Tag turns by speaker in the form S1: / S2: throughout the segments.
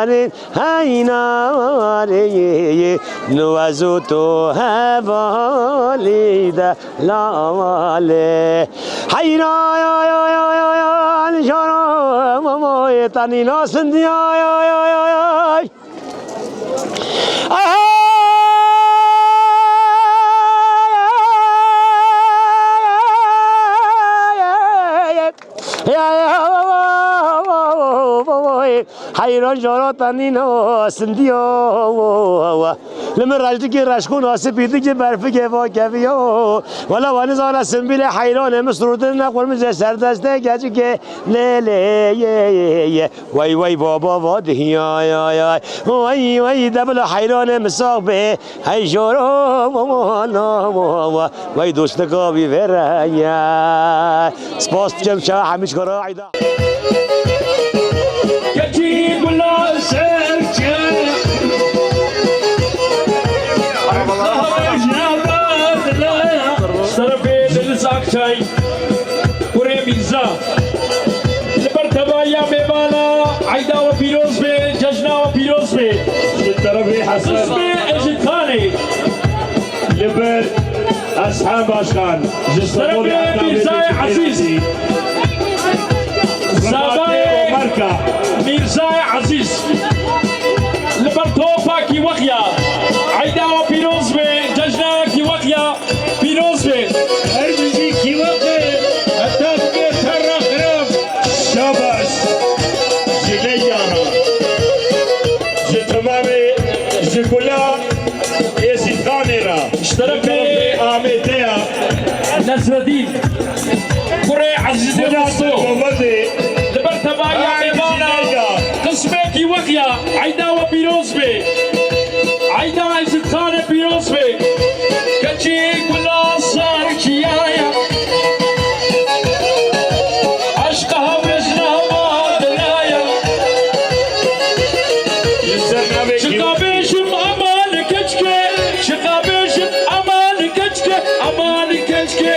S1: واني هيناري نوازوتو هفالي دا لامالي حينا يا يا يا يا يا نشارا ماما تاني ناسندي يا يا يا يا حيران جاراتني ناسنديو لما رجلك رشكون اسبيدي که برف که واقعیو ولی وانی زار سنبیل حیران مسرودن نخور میشه سردسته گچی که لیلی وای وای بابا وادی یا یا وای وای دبل حیران مساق به هی جارا ماما وای دوست کابی وریا سپاس جمشا همیش کارا عیدا
S2: شاي وريميزا لبرتبا يا ميمانا عيدا وبيروز بي ججنا وبيروز بي الطرفي حسن اسمي اجد ثاني لبر اصحاب اشخان جسربي ميرزاي عزيز زاباي ميرزاي عزيز لبرتوفا كي وخيا عيدا وبيروز بي ججنا كي وخيا بيروز بي نصر الدين قري عزيز المصطفى لبرتبا يا ميمانا قسمك وقيا عيدا وبيروزبي عيدا عزيز خان بيروزبي كتشي كلا صار كيايا عشقها وجنها ما دلايا شقابيشم امان كتشكي شقابيشم امان كتشكي امان كتشكي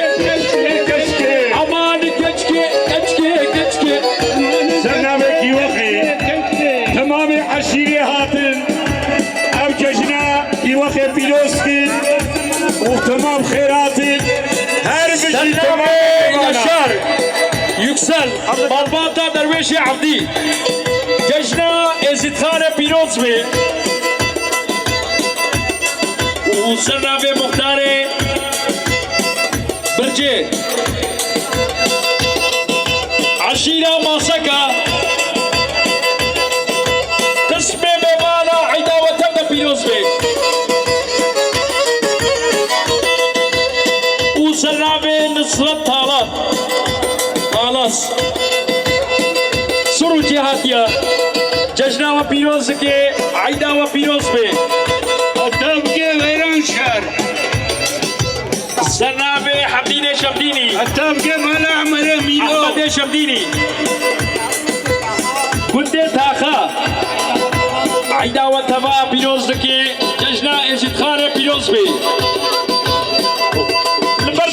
S3: وتمام خيراتك هربشي تمام
S2: نشار يكسل مرباطة درويشي عبدي ججنا ازيد خانة بيروزبي وصلنا في مختاري برجي عشيرة ماسكة قسمي ميمانا عيدا وتبدا بيروزبي وصلنا بنصرة طالات خلاص سرو جهاتيا ججنا وبيروزكي عيدا وبيروزبي
S3: التبقى غيران شهر
S2: صلنا بحمدين شمديني
S3: التبقى مالا عمل ميلو
S2: أحمد شمديني كنت تاخا عيدا وتبا بيروزكي ججنا اجد خانة بيروزبي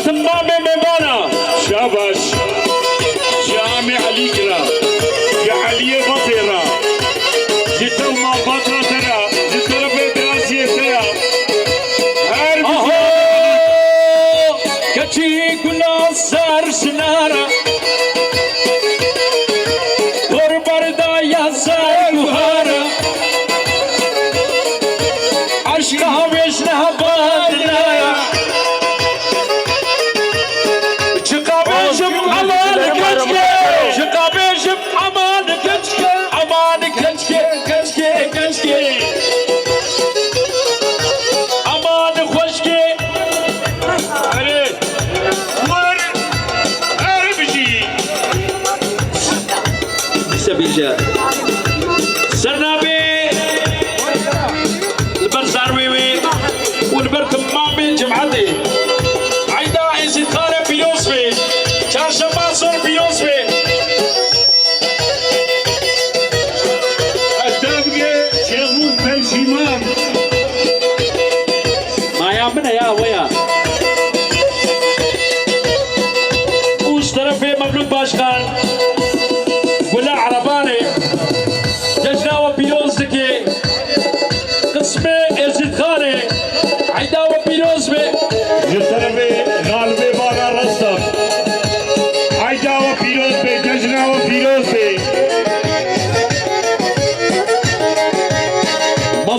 S2: تمامي ميمانا
S3: شاباش جامع عليكرا يا علي بطيرا جتو ما بطرة ترى جتو ربي براسي ترى
S2: اهو كتشي كنا صار سنارا وربردا يا صار وهارا عشقها ويشنها بادلايا شقابيشم امان كتشكي امان كتشكي كتشكي كتشكي امان خوشكي
S3: عليك ور اربجي
S2: سبيجا سرنابي البر زارويوي والبر تمامي جمعتي عيدا عزيز خالي بيوسفي چارشنبه صور بيوسفي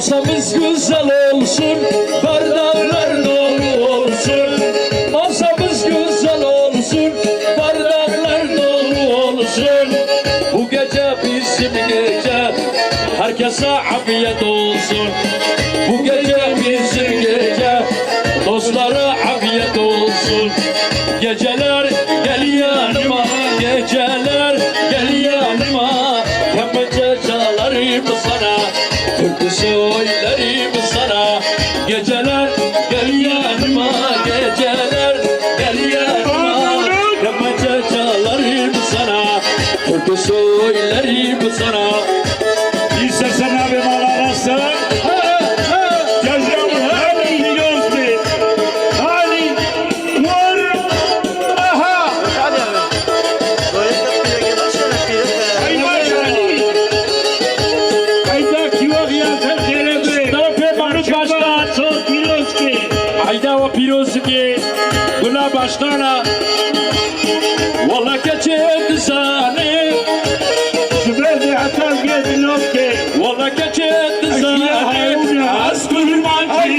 S2: Masamız güzel olsun, bardaklar dolu olsun. Masamız güzel olsun, bardaklar dolu olsun. Bu gece bizim gece, herkese afiyet olsun. Bu gece bizim gece, dostlara afiyet olsun. Geceler gel yanıma, geceler gel yanıma. Kemence çalarım sana, türkü söylerim sana. Geceler gel yanıma, geceler gel yanıma. Kemence çalarım sana, türkü söylerim sana.
S3: İstersen abi malarasın. Cezam hadi Pirozbey. Hadi var. Aha.
S1: Hadi abi. Böyle de pire gelirse pire.
S3: Haydi hadi. Haydi kiva giysen Zeynep.
S2: Tarafı Mahmut Başkan,
S3: Çok Pirozbey.
S2: Ayda ve Pirozki, Gula Başkan'a. Valla geçirdi seni,
S3: Zübeyde atar gedinokte.
S2: valla geçirdi seni. Az kurmancı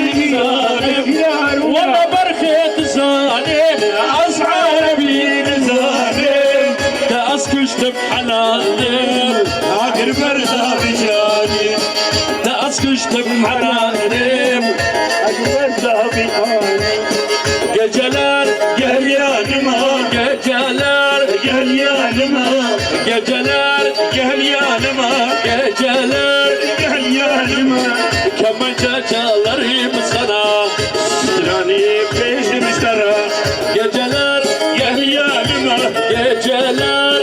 S2: zalim, valla berket zalim. Az Arabi zalim, de az kuştum halalim.
S3: Akir berda bijani.
S2: De az kuştum halalim.
S3: Akir berda bijani.
S2: Geceler
S3: Gel yanıma.
S2: geceler,
S3: Gel yanıma.
S2: geceler,
S3: Gel yanıma.
S2: geceler.
S3: Gel yanıma.
S2: Kemençe çalarım sana.
S3: Strani peşmiştara.
S2: Geceler,
S3: Gel yanıma.
S2: geceler.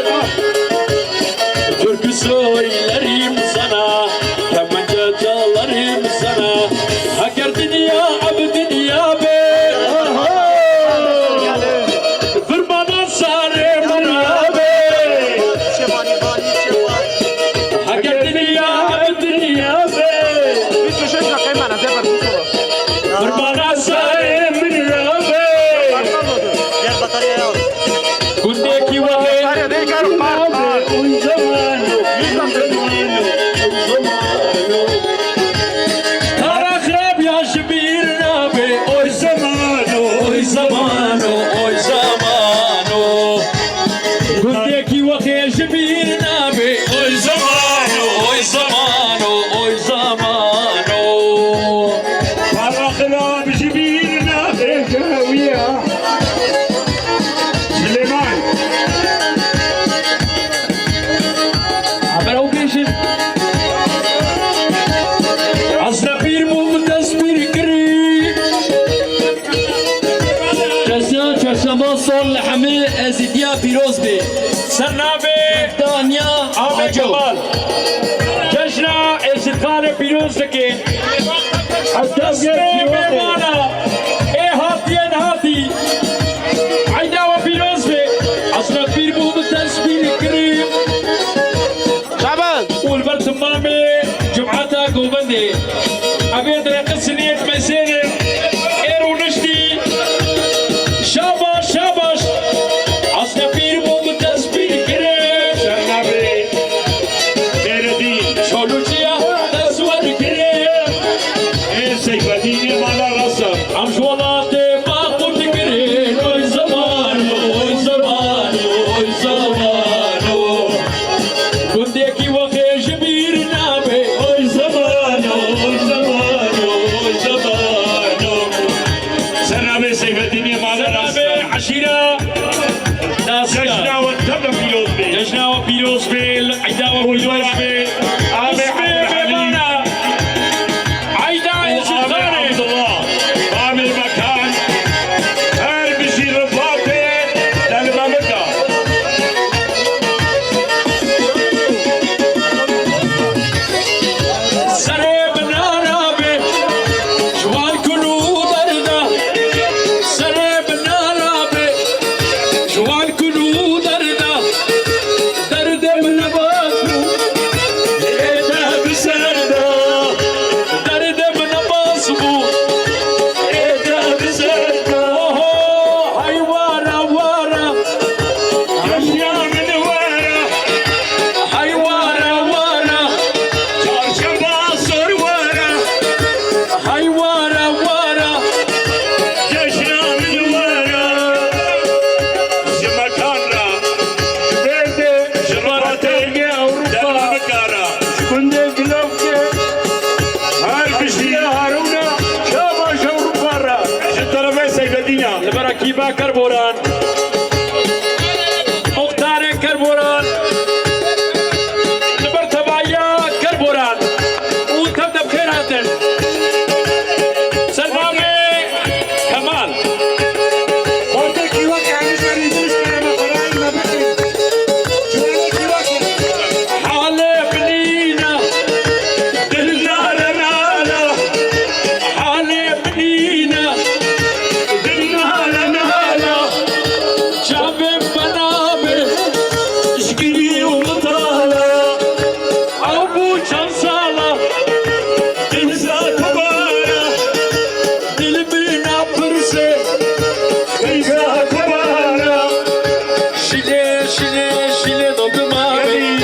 S2: Türkü söylerim sana. Kemençe çalarım sana. Haker dünya, abi dünya be. Fırmana sarı bana be.
S1: Şevani bani şevani.
S2: Haker dünya, abi dünya be.
S1: Bir köşe bırakayım bana. Zefer bu soru.
S2: Fırmana sarı bana be.
S1: Gel bataryaya al.
S2: Kundeki vakit.
S1: Batarya değil karım. Var.
S2: Oy zamanı. Karakrep yaşı bir nabe. Oy zamanı. Oy zamanı. Oy zamanı. Kundeki vakit bir nabe. Oy zamanı. Oy zamanı. Oy zamanı.
S3: Parakla bijibirna bekawiya. Süleyman.
S2: Haber okuyuşun. Aslında bir mum tasvir kiri. Çarşamba sol lahmi ezidya Pirozbey. Sernabe Danya Ahmet Kemal. Cejna ezidkane Pirozbey. Tasme memana. Hatiyen hati. Ayda ve Pirozbey. Aslında bir mum tasvir kiri.
S1: Şaban.
S2: والبرتمامي جمعتها قوبندي أبيض رقصني مسيري إيرو نشتي شاباش شاباش أصلا بير بوم تسبيل كريم
S3: Sernabe. Eredin.
S2: شولوشيا تسوار كريم
S3: Seyfetini malarasın.
S2: أمشوالاتي ما قلت كريم أي زمان أي زمان أي زمان كنتي وخيش بير نابي
S3: Oy zamanı. Oy zamanı.
S2: اكيبا كربوران مختار كربوران لبرتبايا كربوران وتبدا بخيراتن سلمامي كمال حالي بنينا دلنا لنا حالي بنينا دلنا لنا شعبي بنامي شقي ومطالة أبو شمسالة تنسى كبارة دلبنا برسي تنسى كبارة شيلي شيلي شيلي ضد مامي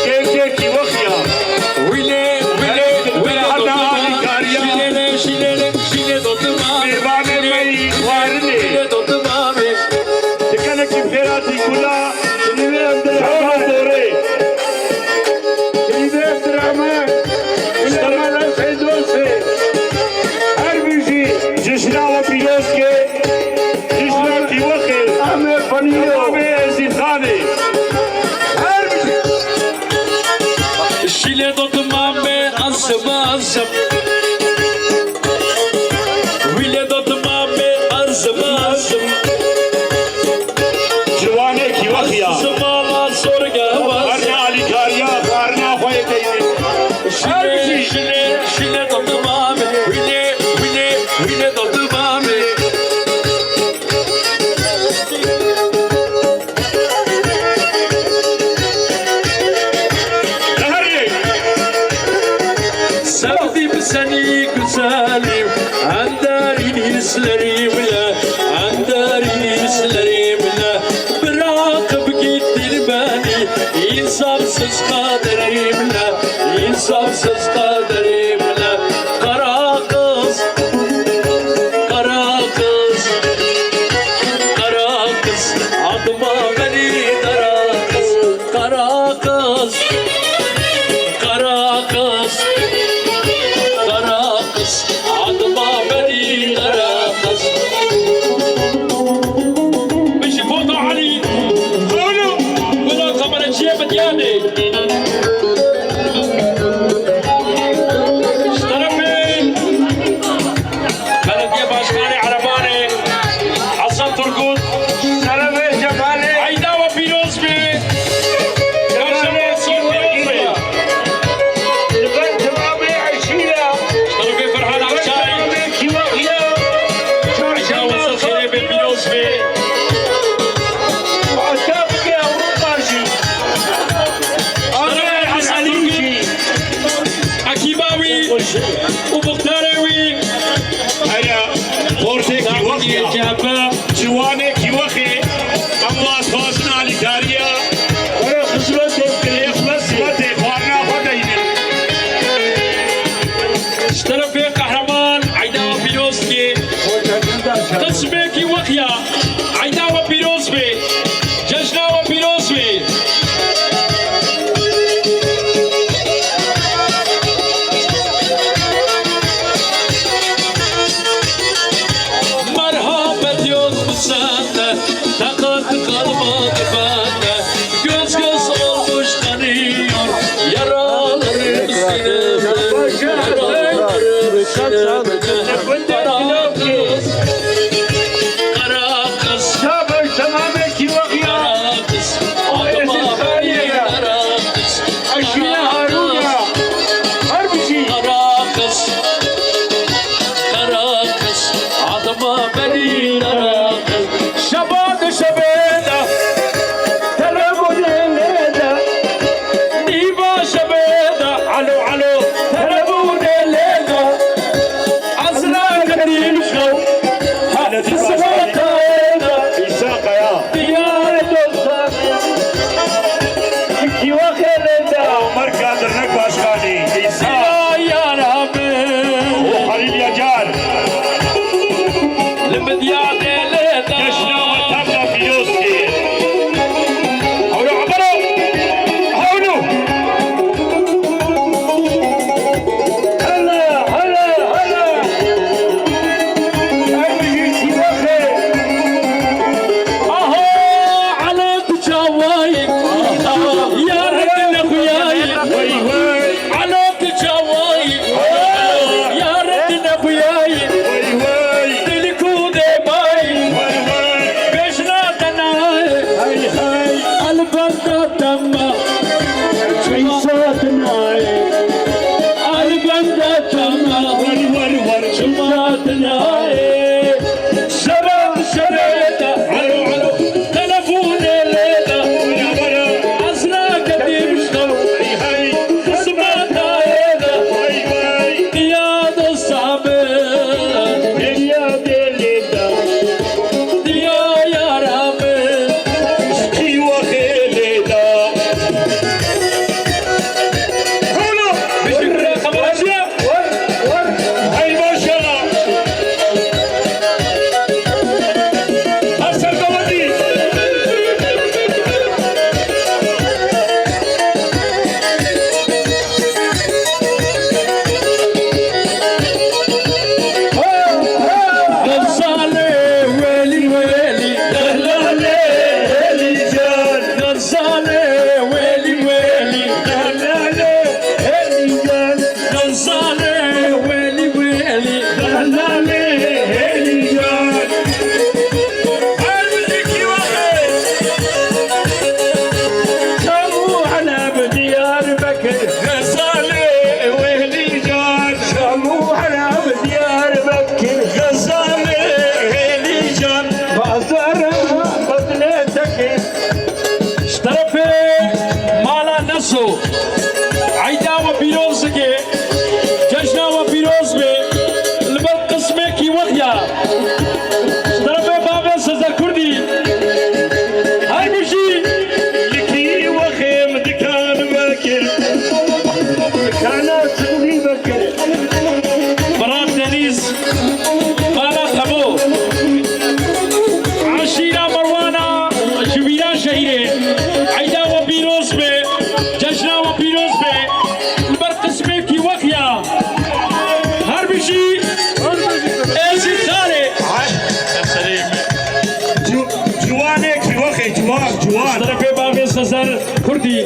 S3: كيكي وخيا
S2: ويلي ويلي ويلي ضد مامي شيلي شيلي شيلي ضد مامي
S3: ميباني مي خوارني
S2: ويلي ضد مامي
S3: تكنك بخيراتي كلها اللي عبد الرحمن دوري اللي عبد الرحمن اشتغل سيدوسي اربيجي جشنا وبيوسكي جشنا كيوخي امي فنيو امي زيخاني اربيجي
S2: شيلي ضد مامي انصب انصب ويلي ضد مامي انصب انصب
S3: جواني كيوخيا
S2: زمالا سورقا
S3: قرنا علي كاريا قرنا خويا كيني
S2: شيلي شيلي شيلي ضد مامي ويلي ويلي ويلي ضد مامي
S3: نهري
S2: سبدي بسني كسالي عنداري سلري ولا عنداري سلري ولا براقب جيت الباني ينصب سس قادري ولا ينصب سس قادري ولا قراقص قراقص قراقص عظمة غني قراقص قراقص قراقص قراقص عظمة بني قراقص مش فوتو علي قولوا ولا قمر الشيء بدياني اشترفين بلد يا باشخاني عرباني حسن ترقود
S3: سلامي جبالي
S2: عيدا وبيروز بي كرشمي صوت بيروز بي
S3: البنت مامي عشية
S2: اشترفين فرحان عشاي
S3: مامي كيوخيا
S2: عيدا وصل خيري بيروز بي
S3: وعتابك يا ورقاشي
S2: اشترفين حسن ترقود أكيباوي ومختاروي
S3: أنا فورتي كيوخيا
S2: جابا
S3: جواني كيوخي أما أسفاسنا علي كاريا ولا خسرتي كلي خسرتي خوارنا خديني
S2: اشترفين قهرمان عيدا وبيروزكي تسميكي وخيا عيدا وبيروزبي ججنا وبيروزبي مرحبا يوم مساندة تقد قلبك فاتة göz göz olmuş kanıyor yaralarım sinemi yaralarım sinemi kara kız kara kız
S3: شابك تمامي كيوخيا
S2: kara kız adıma beni kara kız
S3: عشية هارونا هربشي
S2: kara kız kara kız adıma beni kara kız şabadı şabeda تلعبوا الليلة
S3: نيبا شبيدة علو علو
S2: كردي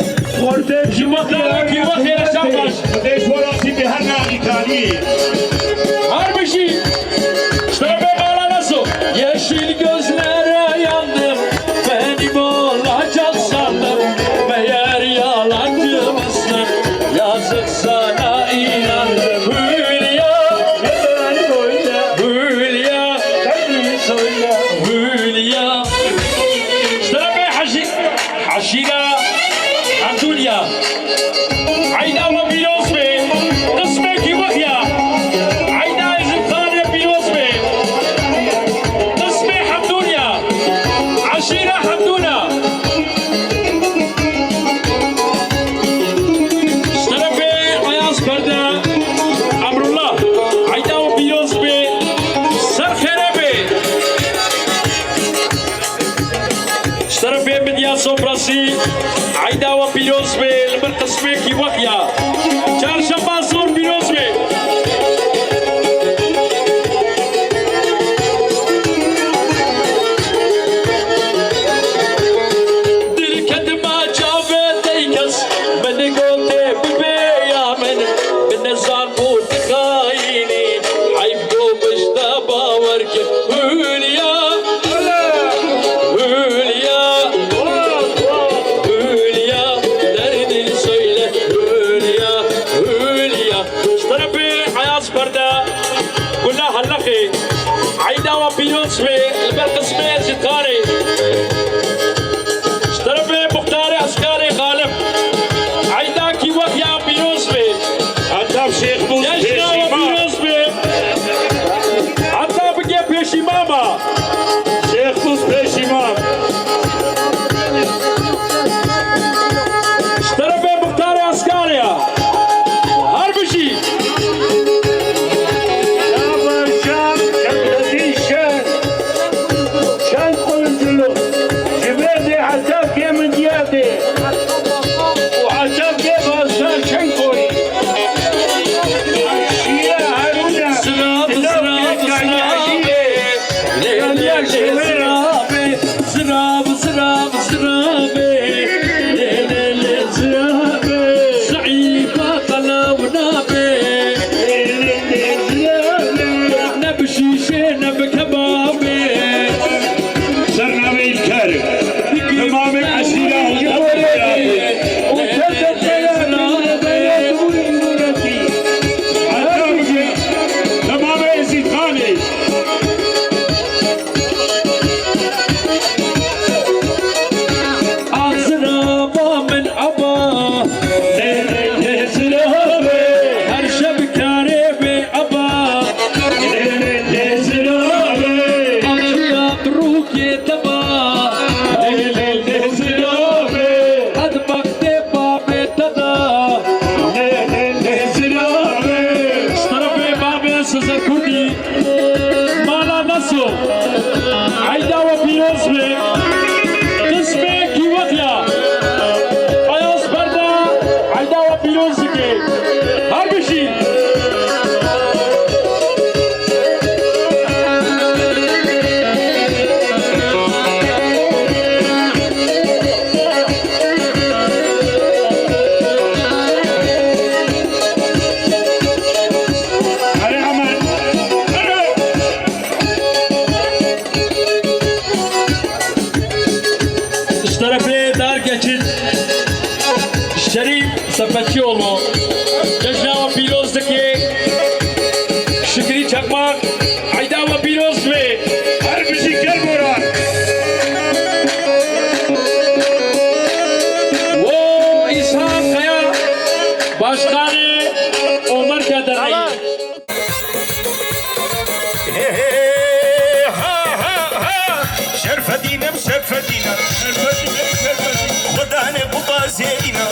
S2: جمهورنا كي وخير شامش
S3: ليش وراسي بهنا إيطالي
S2: هربشي اشتربي على نسو yeşil gözlere yandım benim olacak sandım meğer yalancı mısın yazık sana inandım Hülya Hülya Hülya اشتربي حشيرة عبدوليا عيدا وبيوسبي قسمك وهيا عيدا إزمخانة بيوسبي قسمي حمدونيا عشيرة حمدونا اشتربي عياس بردا أمر الله عيدا وبيوسبي سرخربي اشتربي بديا صبرسي عيدا وبيوسبي المرقسمي كي وهيا چهارشنبه زور بيروزبي دل كدما جاوه ديكس من قوتي ببيا من زان بود خايني عيب دو بجدا باورك هوليا هوليا هوليا دردي سويلة هوليا هوليا اشتربي عياس بردا قلنا هلقي عيدا وبيوسبي البرقسمي زدخاني اشتربي مختاري عسكري غالب عيدا كي وقيا بيوسبي
S3: أدب شيخ بوز
S2: يشنا وبيوسبي حتى بقي بيشي ماما
S3: شيخ بوز بيشيمان
S2: اشتربي مختاري عسكريا هربشي
S3: شام كبدي شان قلتلو جبادي عتاب كي من ديابي وعتاب كي بازار شنكوري يا هارونا
S2: زراب زراب زراب زراب زراب زراب زعيبة قلاونابي نبشي شينا بكبابي
S3: سرنامي الكارم تمام الأسئلة تمام الزيتاني
S2: عزرابة من أبا هر شب كاريبي أبا أبيا بروكي تبا قد مكتبا بتدا اشتربي بابي سزر كردي مالا نسو عيدا وبيوسبي قسمي كي وقيا عياس بردا عيدا وبيوسبي هربشي
S3: علي عمان
S2: اشتربي دار geçin Şerif Sepetçioğlu Cejna ve Piroz'daki Şükri Çakmak Ayda ve Piroz ve
S3: Harbisi Kermuran
S2: o İshak Kaya Başkanı Ömer Kaderayı
S3: شرف دينا بشرف دينا خداني قطا زينا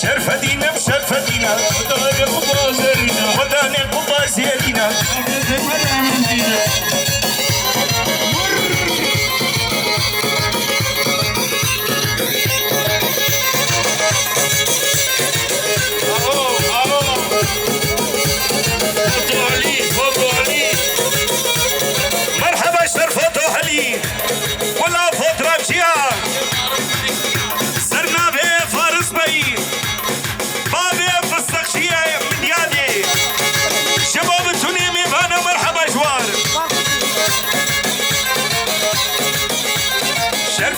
S3: شرف دينا بشرف دينا خداني قطا زينا خداني قطا زينا مرحبا شرفته علي ولا فترة جيان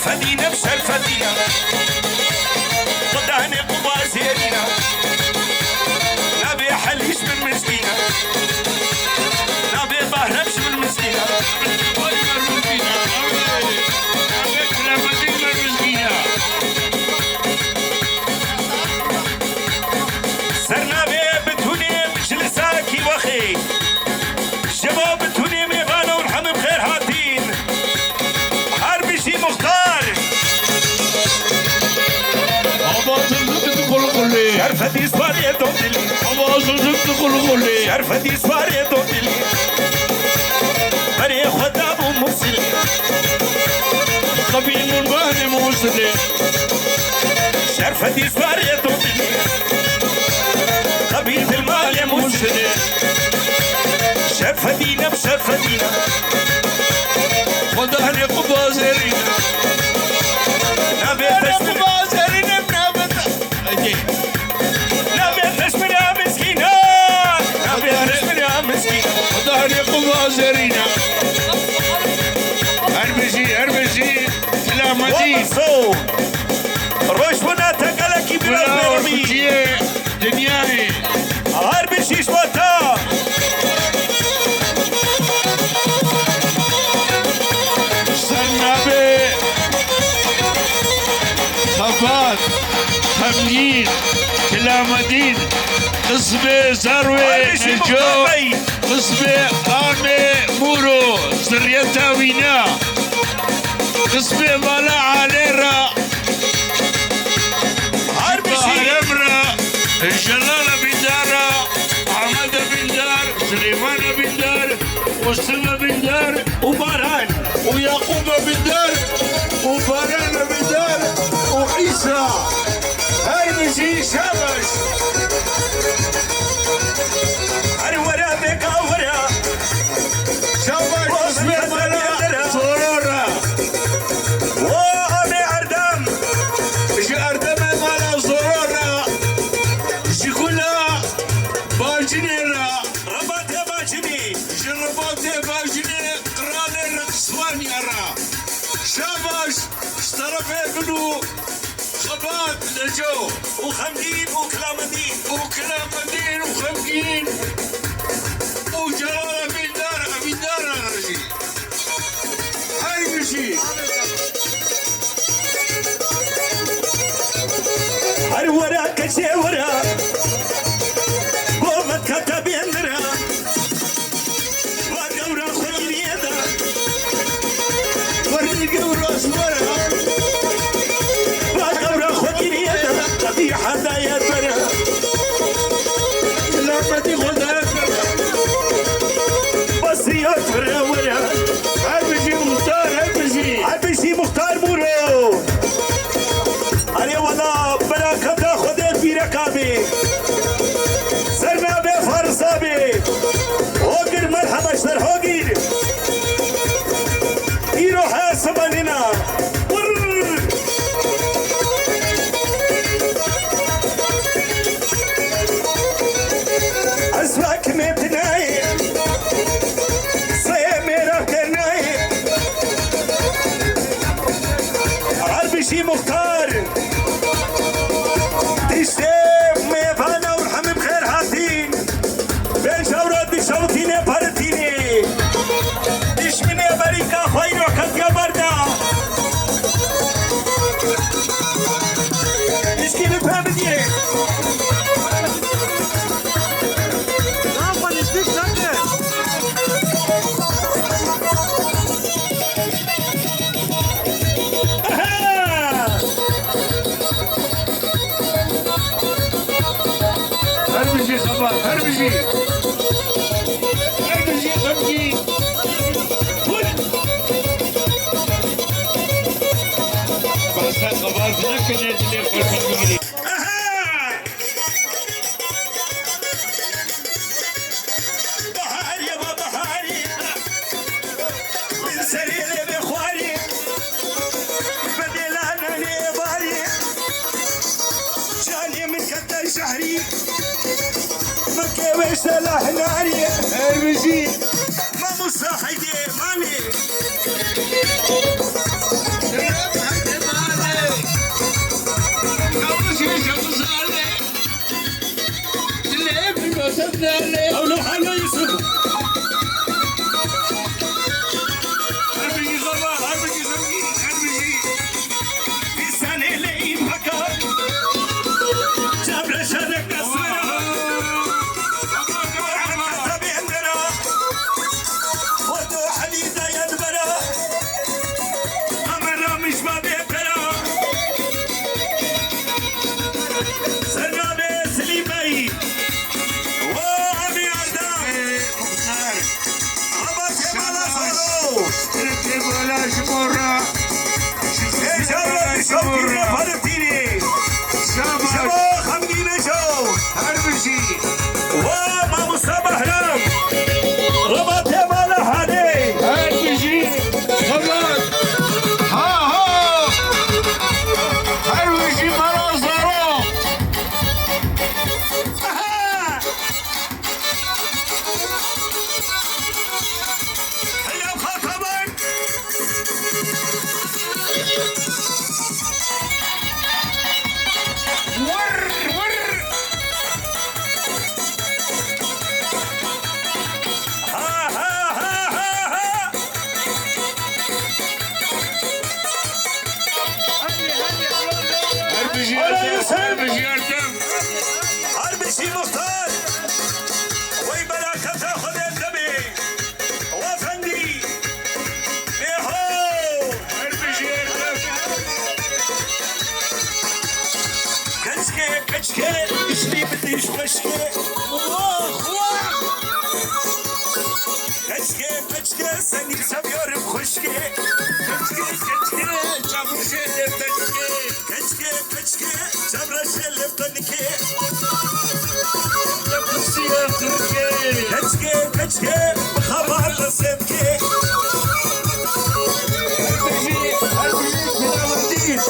S3: شرفدينا بشرفدينا وداني قبا زيرينا نبي حليش من مسكينة نبي بهربش من مسكينة سرنا بي بتوني بجلساكي وخي شباب بتوني ميغانا ونحم بخير هاتين حربشي مختار شرفتي سواري دوتلي شرفتي سواري دوتلي بري خداب ومرسلي
S2: قبيل من بهن موصلي
S3: شرفتي سواري دوتلي قبيل في المال مرسلي شرفتينا بشرفتينا
S2: ودهني قبا زيرينا
S3: نبي قبا زيرينا نبي تشمنا مسكينة نبي تشمنا مسكينة
S2: ودهني قبا زيرينا هربجي سلامتي
S3: وصو روش ونا تقلكي بلا
S2: وفجي دنياي
S3: هربجي شوتا
S2: سنابي خفات خمجين كلامدين قصبي زروي نجو قصبي قامي مورو زريتا وينا قصبي مالا عليرا هرمرا الجلالة بن دارا أحمد بن دار سليمان بن دار وسلمى بن دار
S3: وباران
S2: ويعقوب بن دار وفران بن دار وعيسى هرمجي شابش
S3: الورا بك ورا
S2: شابش قصبي مالا صورورا
S3: وامي اردم
S2: جي أردم مالا صورورا جي كلها باجنيرا
S3: رباط باجني
S2: جربوتي باجني قراني رقصواني أرا شابش اشترفي بنو خبات لجو
S3: وخمدين وكلامدين
S2: وخمجين وجلالة بن دار غرجي هاي مشي
S3: الورا كشي ورا قومت كتب يندرا ودورا خلي يدا
S2: ورقة ورا
S3: ودورا خلي يدا تبي حدا يدرا
S2: لما خدها
S3: بس يفرا ورا
S2: هبجي مختار
S3: عبشي مختار مورو علي وضع براكة خدت في ركابي سرنا بفرصابي هوجر مرحبا اشتر هوجر يروح سبانينا اسواك متناي سيميرا كناي عربشي مختار تشتم ميفانا ورحم بخير حاتين بين شورات بشوتيني بارتيني دشمني بريكا خيرو كتيا بردا دشكي بفهمني
S2: هربجي خبات هربجي خمجين بس خبات لكن يجلي فرمي
S3: بحار يا بحاري من سرير بخواري بدلانا لباري جاني من كتر شهري مكة وسلاح ناري
S2: هربجي
S3: ما مصاحدي مالي أولو حلا يوسف أربي غبار أربي زوجي أربي إنساني لي مكان جابر شرك أسرع حسب عندنا ودو حديدة يدبرا أمرنا مش ما بيبرا سرنا سليمي وأبي عدام أبا كمالا صارو ولا شمورة شباب شوكي فلسطيني شباب خمدينة شو هربشي وما مصطفى هرم ربط مالا هادي
S2: هربشي خلاص ها هربشي خلاص ضرو
S3: هيا خاطبا ها ها ها ها ها
S2: هربشي هربشي أردم
S3: هربشي مختار وي براكة تاخذ النبي وفندي بيهو
S2: هربشي أردم
S3: كشكي كشكي اشلي بديش خشكي كشكي كشكي سني سبيور بخشكي كشكي كشكي جابر شلف تنكي كشكي كشكي جابر شلف تنكي
S2: نفسي أفتركي
S3: كشكي كشكي بخبر رسمكي
S2: هربشي كلام جديد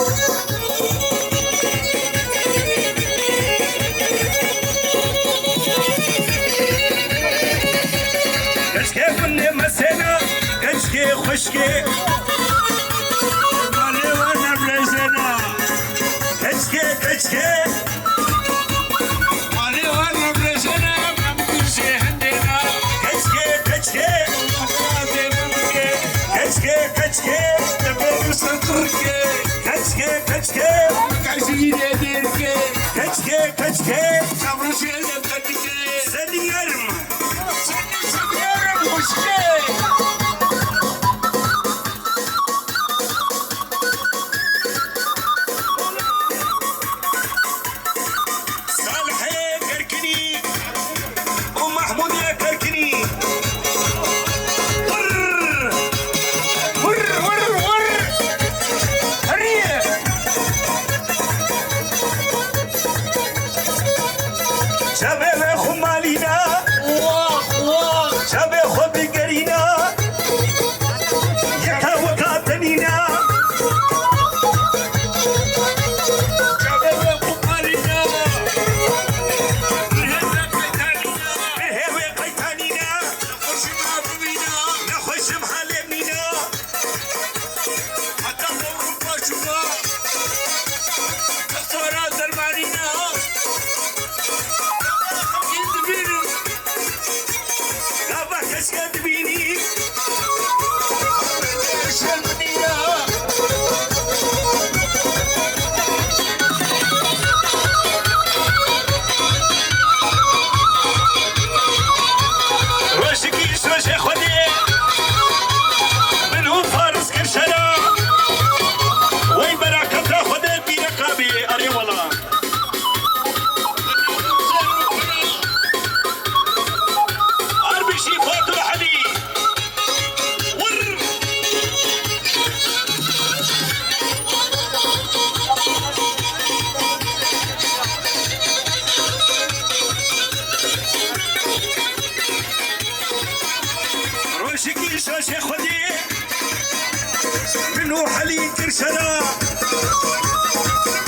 S3: كشكي من مسنا كشكي خشكي
S2: مالي وانا بلسنا
S3: كشكي كشكي
S2: مالي وانا بلسنا ممكنشي عندنا
S3: كشكي كشكي
S2: مقاطي ممكن
S3: كشكي كشكي
S2: نبي مستطركي
S3: كشكي كشكي
S2: كعزيز يديركي
S3: كشكي كشكي
S2: جابرشي اللي بتدكي
S3: سني يرم
S2: سني سبيرم مشكي
S3: صالحي كركني ومحمود يا كركني
S2: ور هريه
S3: شباب خمالينا
S2: واه
S3: شباب خبي قرينا يكا وكاتنينا
S2: شباب قمالنا الهنا كتانينا
S3: الهوي قيتانينا
S2: نخش مع بمينا
S3: نخش محلمينا
S2: حتى نروح شوفا دكتورة درمانينا يدبينو
S3: كابا كشكد بيني
S2: شلمنينا
S3: روشكي شوشي خدي منهم فارس كرشنا وين براكة تاخذ برقابي أري والله أربشي فوت الحدي ور روشكي شوشي خدي منو حلي كرشنا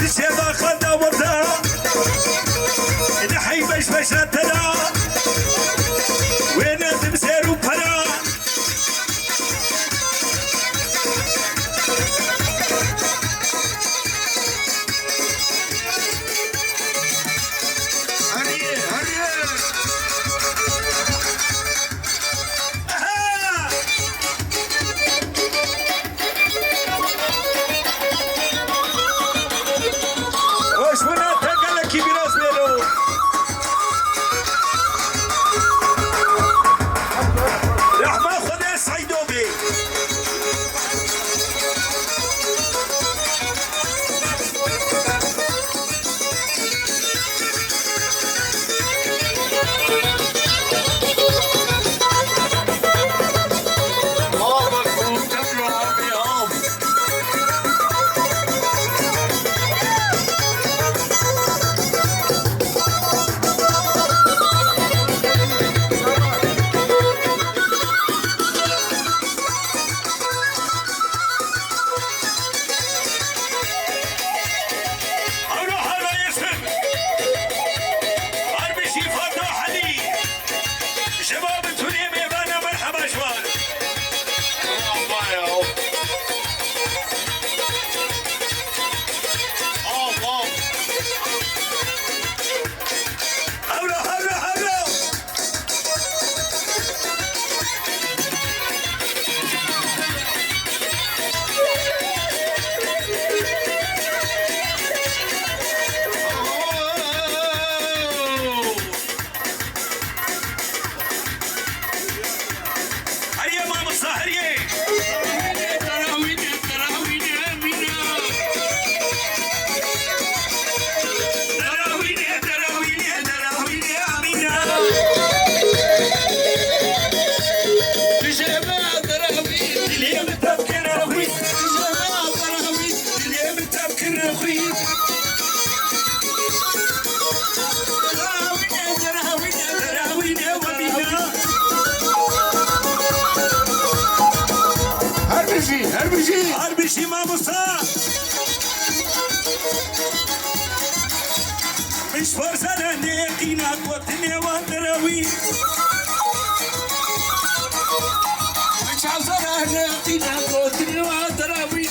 S3: الشباب خدا ودا نحي بش بشتنا وين تمسير وبرا
S2: هريه هريه
S3: هربشي ما مصا مش فرصة لنيقينك وطني وانتراوي مش عصرة لنيقينك وطني وانتراوي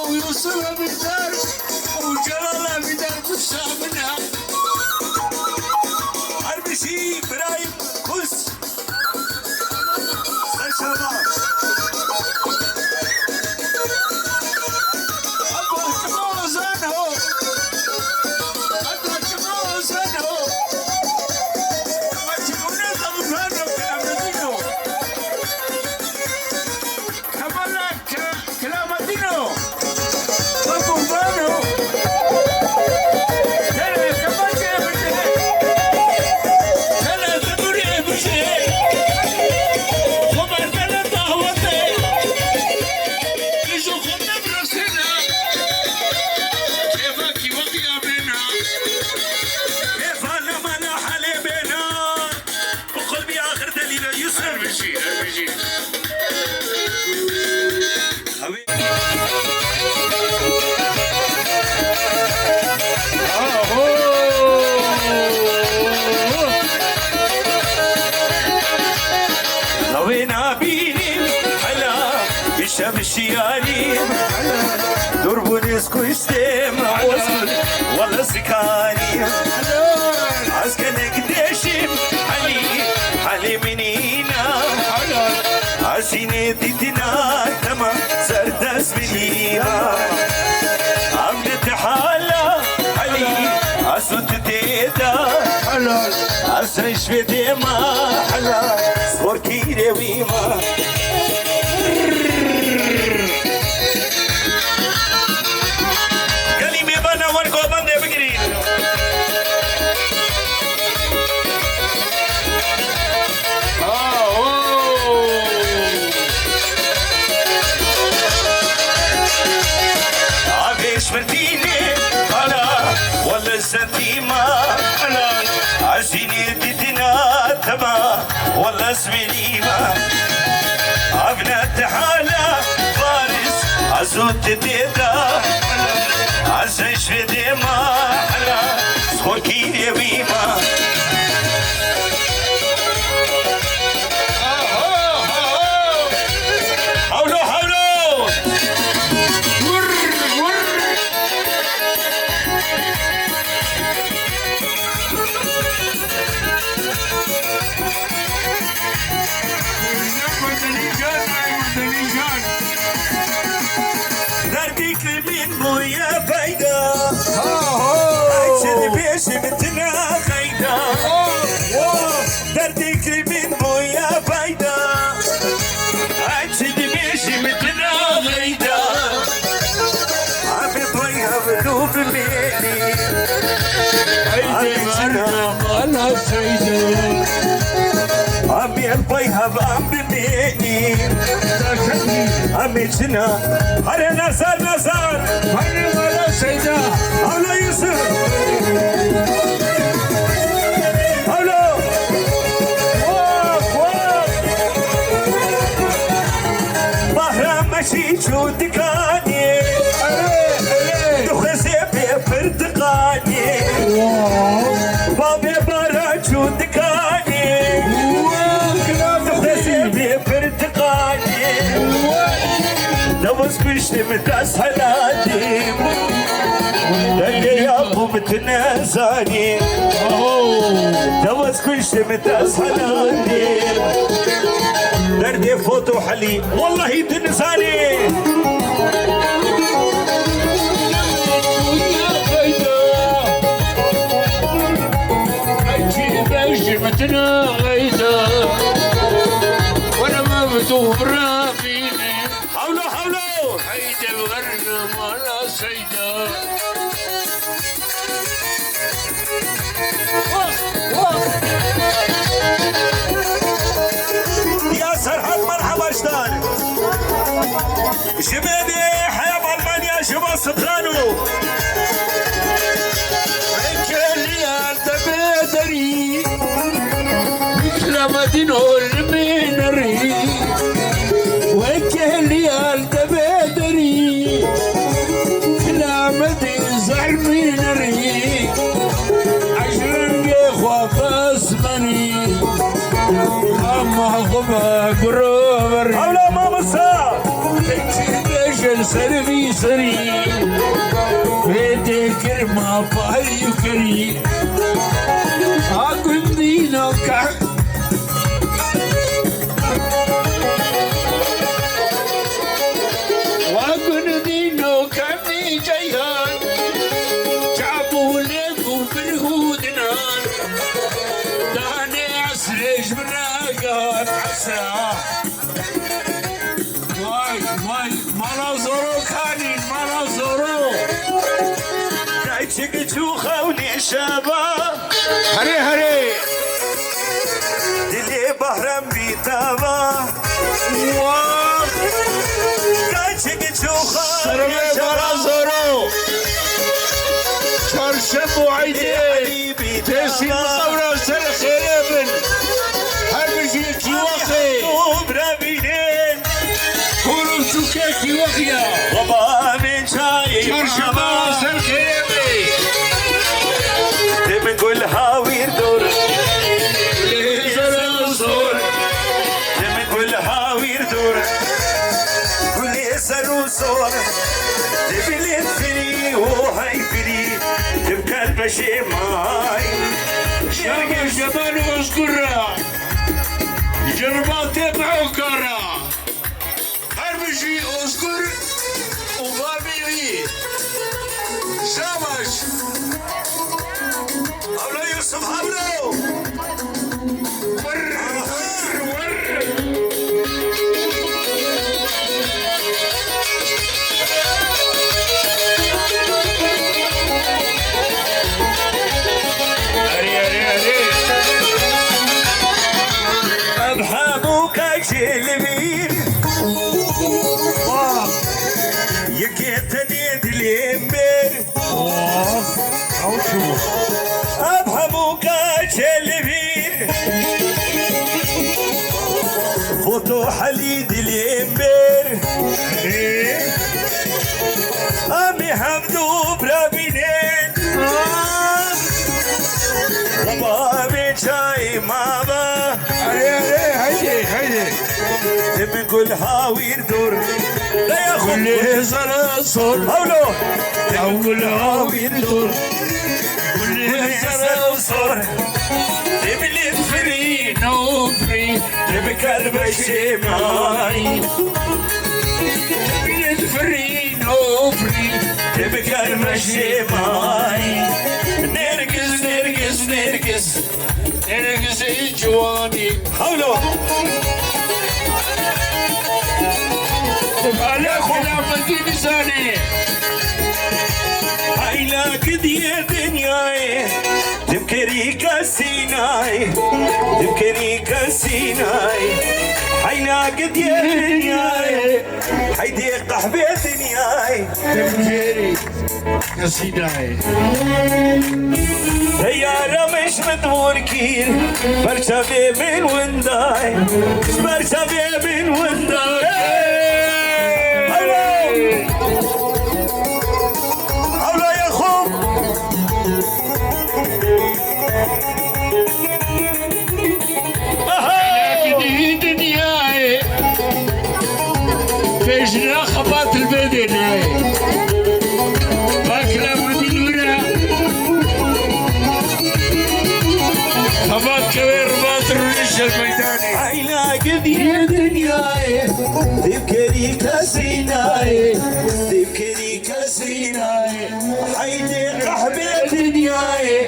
S3: ويوصلها بالدار وجلالها بدار بالشامنها هربشي برايم كس سرشابا أبوه كمو زانهو أبوه كمو زانهو وجبونا قبلنا كلامدينو كمالك كلامدينو شمشياني دربوني اسكو استمع وصل والله سكاني عسكنك دشم علي منينا عسيني تتنا تما سردس منيها عملت حالة علي عسوت تيدا عسيش في ديما حلا سوركي رويما عبيش مرتيني أنا ولا الزنتيمة أنا عزيني ديدنا تما والله اسمي ما عبنا التحالة فارس عزوت ديدا عزيش في ديما حلا سخوكي يبيما حولو حولو دردك من مويا فايدة عشان بيش متنا خيدا دردك من مويا فايدة عشان بيش متنا خيدا عم بويا بدوب ميلي
S2: الله سيدي
S3: عمي البيها بام بميني عمي جنا هري نزار نزار
S2: هاي الله سيدي
S3: هلا يوسف هلا واق واق بحرام مشي شو دكاني دخسي بفرتقاني بابي برا شو دكاني دوس كشتي متاس حلاتي دلي يا ابو متنازاني دوس كشتي متاس حلاتي دردي فوتو حلي والله تنساني
S2: متنا غيدا وانا ما بتوبرا فيني
S3: حولو حولو
S2: هيدا بغرنا مرة سيدا
S3: يا سرحان مرحبا شطان شمالي حياة ألمانيا شباب سبخانو
S2: بدري مثل مدينة المنري وكهلي بدري مثل مدينة المنري عشرين يخوى فاسمني أما خبا قروبري
S3: حولا ماما الساعة
S2: تكتشل سربي سري بيتك ما باي كري أقول دينك وأقول دينك أمي جيهان جابوا لكم بالهودنا داني عسرج بناقات عسى واي ما نظروا كانين ما نظروا
S3: نعيشك خوني شابا
S2: هري هري
S3: دلي بحرم بيتابا نعيشك خوني
S2: سرمي ما
S3: شابا
S2: نظروا شرشب وعيدين تسي مصورة سلخي ابن هرمجيكي وخي
S3: برابينين
S2: كلهم شكاكي وخيا
S3: وما من شاي
S2: شرشب سلخي ابن
S3: بنقول هاوير دور
S2: ليزر الصور
S3: بنقول هاوير دور وليزر الصور تبلت فري وهاي فري تبقى البشي ماي
S2: شرق جبال واسكرة جربات بعكرة هرمجي اسكر وغابي شامش
S3: حولو يوسف حولو أبحابك جلبين يكيتني دليمبر أبحابك مبروكة شلبين فتوح اليد اليمبر أمي حمدو برابينين بابا شاي ماما
S4: هيدي
S3: من كل هاوير دور لا ياخذ
S4: كل صلاصور
S3: هولو
S4: كل هاوير دور
S3: كل صلاصور تبلي فري
S4: نوفري
S3: بكلب الشماي
S4: فري نوفري
S3: بكلب الشماي نرقص نرقص نرقص
S4: نرقص جواني
S3: هولو
S4: على خلافة لساني
S3: عينك دي دنياي تبكري كسيناي تبكري كسيناي عينك دي دنياي حيدي قحبي دنياي
S4: تبكيري كسيناي
S3: سيارة مش مدور كير برشبي من ونداي برشبي من ونداي هلا يا خوب
S4: دي دنياي فيش رخبات البدن هاي بكرة بدلورة خبات كبير باطر الرش الميداني
S3: عينك دي دنياي تبكري كسيناي تبكري كسيناي حيدي قحبي دنياي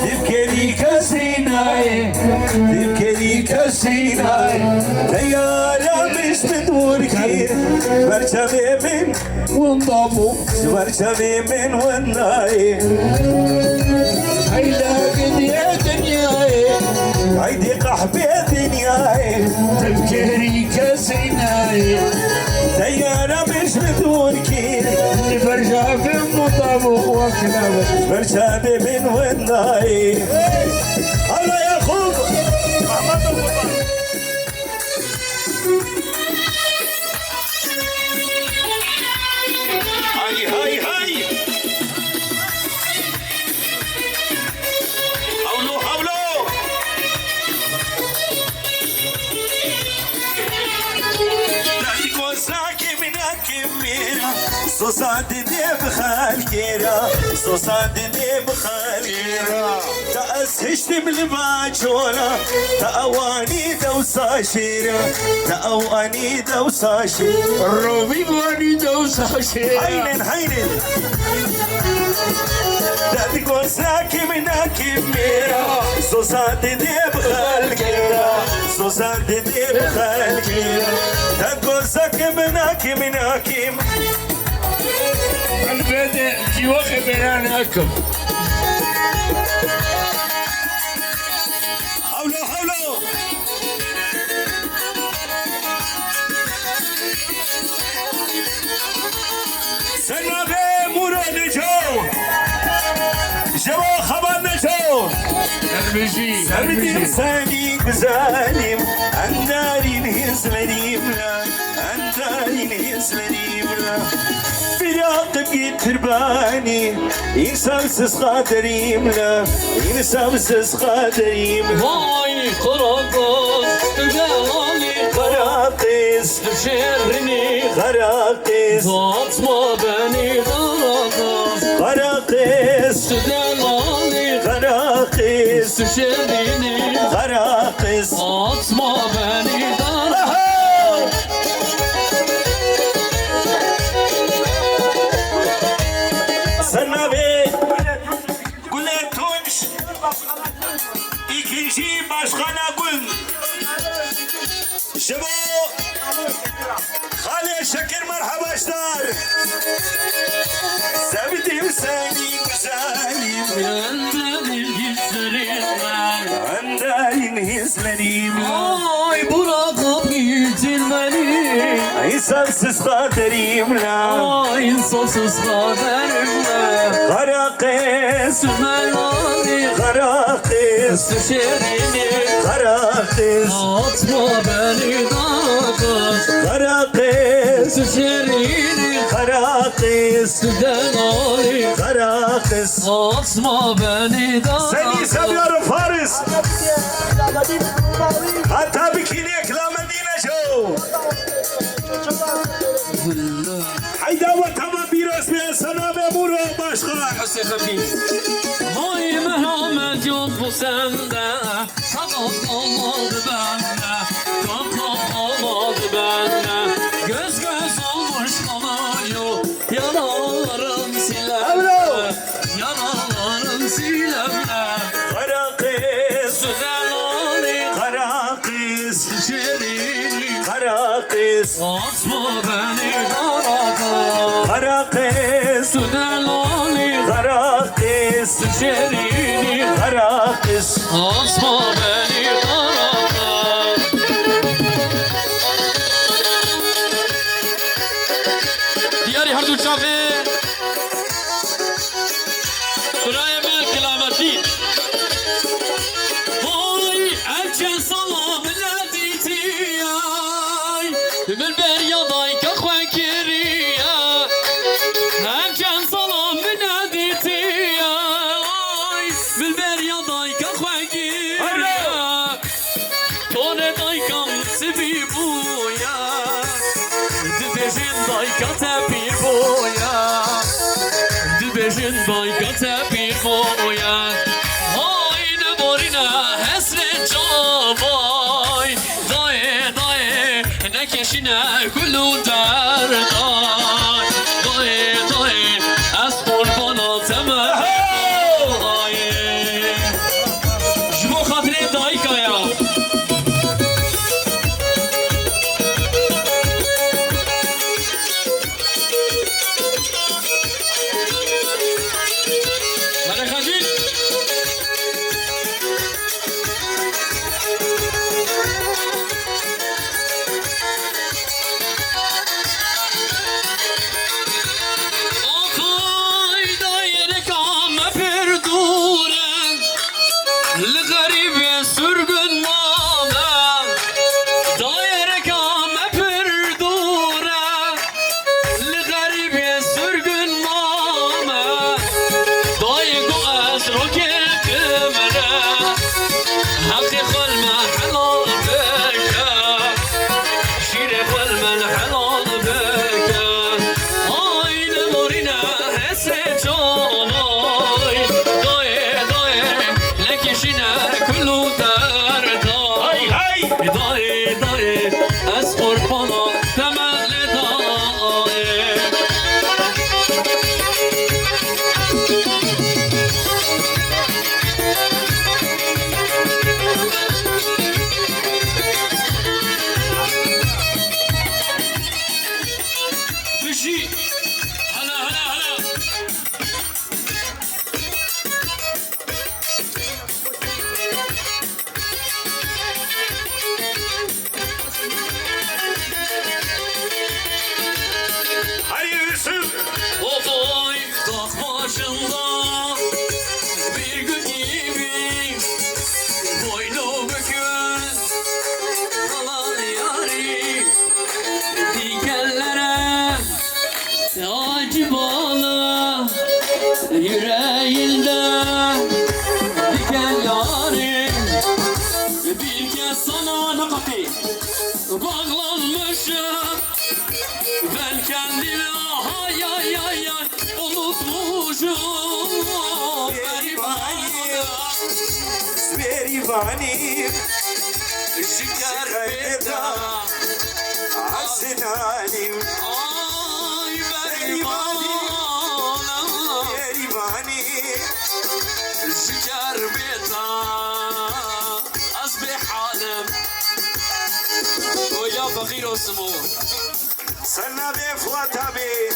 S3: تبكري كسيناي تبكري كسيناي تيارة مش بدور كير برشبي من
S4: وانضموا
S3: برشبي من وناي
S4: هيلاقي يا دنياي
S3: عيدي قحبي دنياي
S4: تبكيري كسيناي
S3: تيارة مش بدون كير
S4: برجع في المطابخ وكلابك
S3: برشابي من وناي هلا يا خوب محمد القربان هاي هاي هاي حولو حولو لعلك وساكي منك ميرا صوصات دي بخالكيرا صوصات دي بخالكيرا تأسهشت بالباجورة تأواني دوسا شيرا تأواني دوسا شيرا
S4: الروبي بواني دوسا شيرا
S3: هينن هينن لعلك وساكي منك ميرا صوصات دي بخالكيرا صوصات دي بخالكيرا تقوسك مناكم
S4: البدء في وقت بيانكم
S3: حولو حولو سنابي مراد جو جو خبر نجو
S4: المجي
S3: سردي سالي بزالم انداري نهزلني بلا انداري نهزلني بلا فراق بيت ترباني انسان قادري ملا انسان قادري ملا
S5: Vay Karagöz, Tügelali
S3: Karakız
S5: Düşerini
S3: Karakız
S5: Atma beni Karagöz
S3: Karakız
S5: Tügelali
S3: Karakız
S5: Düşerini
S3: Karakız
S5: Atma beni Karagöz
S3: Sana be Güle Tunç İkinci başkana gün Şebo Hale Şakir merhabaşlar Sevdim seni güzelim
S5: Yendenin hislerimden
S3: Andarin hislerim
S5: Ay bırakıp gittin beni
S3: İnsansız kaderimle
S5: Ay insafsız kaderimle
S3: Kara kız
S5: Sümelani
S3: Kara kız
S5: Şerini
S3: Kara kız,
S5: atma beni dağdan.
S3: kara kız,
S5: Şerini
S3: kara kız,
S5: Süden Ali
S3: kara kız.
S5: atma beni dağdan.
S3: Seni seviyorum Faris. Hatta bikini ekla Medine Show. Hayda ve tamam biraz bir sana ve Muro başkan.
S5: Hüseyin Khafif. Vay merhamet yok bu sende. Sabah olmadı bende. Kapap olmadı bende. Göz göz olmuş kalıyor. Yaralarım silemle. Yaralarım silemle.
S3: Kara kız,
S5: Süden Ali
S3: kara kız,
S5: Şerini
S3: kara kız,
S5: atma beni dağdan.
S3: kara kız,
S5: Süden Ali
S3: kara kız,
S5: Şerini
S3: kara kız.
S5: asma beni dağdan. Diyari Hardu Çafi Sıraya Mel Kilametin. Oy erken salam lediti ay Ümül ber yaday kakwen kiriya. Erken salam lediti ay Ümül ber yaday kakwen kiriya. Tone daykam sibi buya. Dibejin dayka tepir boya. Dibejin dayka tepir boya. Hayne borina hesret çabay. Daye daye ne keşine kullu derday. Daye daye ez kurbana temel. Daye Jbo khatire daykaya. Bana Khacil. Akay daire kame perduren. L'garibe sürgün mame. Daire kame perduren. L'garibe sürgün mame. Dayı az roket ömre. Hakkı kolma helal beka. Şire kolma helal beka. Aynı morina hesret canay. Dayı dayı lekişine kullu derday.
S3: Hay
S5: Dayı dayı ez kurbana temelli dayı. Düşü. Hala hala hala.
S3: Hayır Yusuf.
S5: Of oy dağ başında bir gün gibi boynu bükün kalan yari dikenlere acı bağlı yüreğinde diken yari bir kez sana nakati bağlanmışım. Ben kendimi ay ay ay ay unutmuşum.
S3: Verivani,
S5: Şeker veda.
S3: Hasenalim,
S5: Ay berivanım.
S3: Verivani,
S5: Şeker veda. Az bir halim. O ya fakir olsun o.
S3: sana be Fuat abi.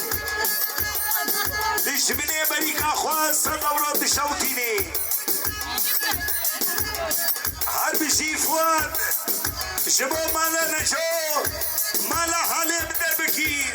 S3: Düşmene berika khwas sadavrat şavtini. Harbi şey Fuat. Jabo mala neço. Mala halim de bekir.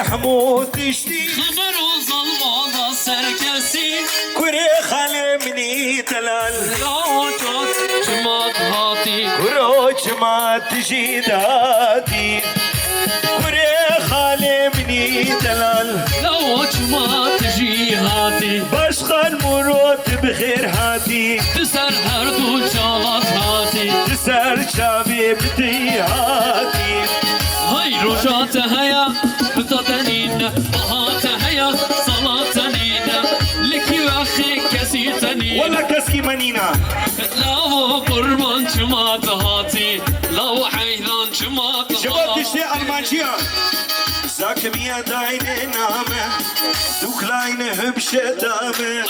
S3: حمود تشتي
S5: خبر وظلمة سركسي
S3: كوري خالي مني دلال
S5: راجت جماد هاتي
S3: كروج ما تجي داتي كوري خالي مني دلال
S5: لو ما تجي هاتي
S3: بشخن مروت بخير هاتي
S5: تسر هردو جالات هاتي
S3: تسر شابي بدي هاتي
S5: هاي رجعت هيا بتدنين بهات هيا صلاة نينا لكي واخي كسي تنين
S3: ولا كسكي منينا
S5: لو قربان جماد هاتي لو حيثان جماد
S3: شباب تشتي المانشيا زاك ميا داين نامه دوكلاين هبشة دامه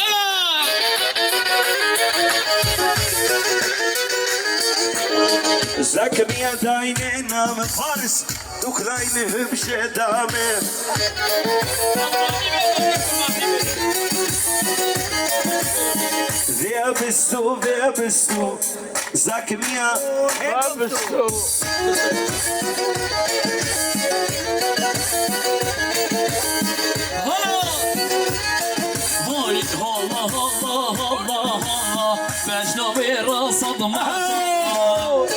S3: زاك ميا داين نامه فارس دوكلاين هبشة دامه ذيا بستو زاك ميا
S5: هاي الله الله الله بجنا برصد محصول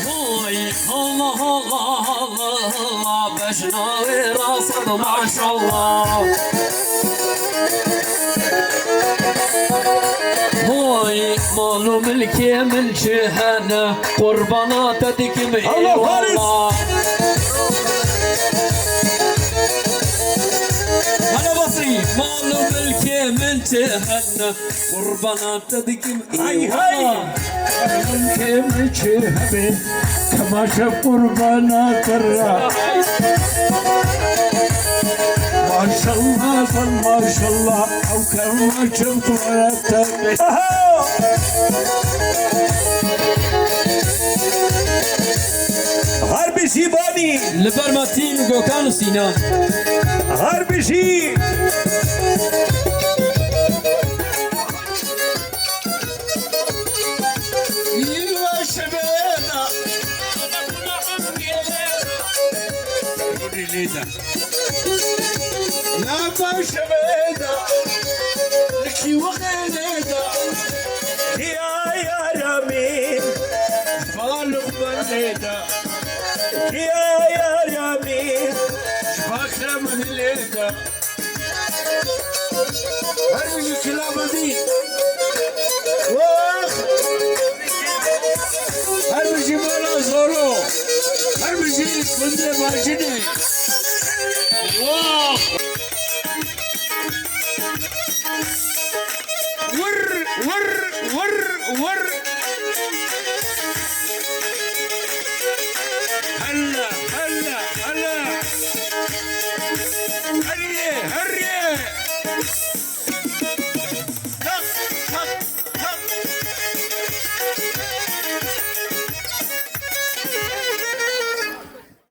S5: هاي الله الله الله بجنا برصد ما شاء الله هاي مالو ملكي من جهنة قرباناتك
S3: الله فارس.
S5: أنا بصري مالو ملكي من جهنة قرباناتك
S3: هاي هاي
S4: ملكي من جهنة كما شاف قربانات الراح ما شاء الله ما شاء الله او كما شفت ولدت
S3: غربي شيباني
S5: لبرمتين وقوكان وسينان
S3: غربي شي
S4: يا شبابنا لا ما شبابنا لكي وغيرنا
S3: يا رامين
S4: فالو بليدا
S3: يا رامين
S4: فاكرة من الليلة هرمي كلام دي هرمي جمالا زورو هرمي كنت ماشيني ور ور ور ور